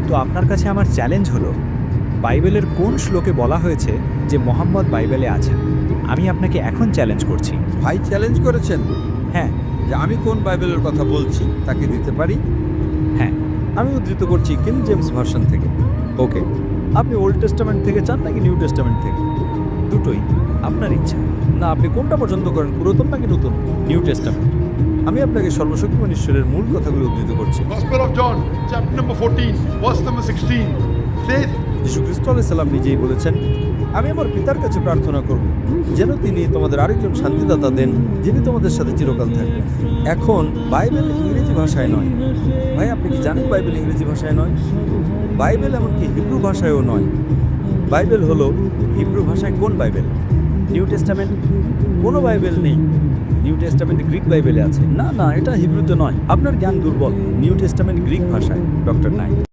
তো আপনার কাছে আমার চ্যালেঞ্জ হলো, বাইবেলের কোন শ্লোকে বলা হয়েছে যে মোহাম্মদ বাইবেলে আছেন? আমি আপনাকে এখন চ্যালেঞ্জ করছি। ভাই চ্যালেঞ্জ করেছেন হ্যাঁ। যে আমি কোন বাইবেলের কথা বলছি তাকে দিতে পারি। হ্যাঁ। আমি উদ্ধৃত করছি কিং জেমস ভার্সন থেকে। ওকে, আপনি ওল্ড টেস্টামেন্ট থেকে চান নাকি নিউ টেস্টামেন্ট থেকে? দুটোই, আপনার ইচ্ছা। না, আপনি কোনটা পছন্দ করেন, পুরাতন নাকি নতুন? New testament. আমি আপনাকে সর্বশক্তিমান ঈশ্বরের মূল কথাগুলো উদ্ধৃত করছি। Gospel of John, chapter number 14, verse number 16, says, যীশু খ্রিস্ট আলাইহিস সালাম নিজেই বলেছেন, আমি আমার পিতার কাছে প্রার্থনা করব যেন তিনি তোমাদের আরেকজন শান্তিদাতা দেন, যিনি তোমাদের সাথে চিরকাল থাকবেন। এখন বাইবেল ইংরেজি ভাষায় নয়। ভাই, আপনি কি জানেন বাইবেল ইংরেজি ভাষায় নয়? বাইবেল এমনকি হিব্রু ভাষায়ও নয়। বাইবেল হলো হিব্রু ভাষায় কোন বাইবেল? New testament. কোনো বাইবেল নেই। নিউ টেস্টামেন্ট গ্রিক বাইবেলে আছে। না না, এটা হিব্রুতে নয়। আপনার জ্ঞান দুর্বল। নিউ টেস্টামেন্ট গ্রিক ভাষায়, ডক্টর নাইট।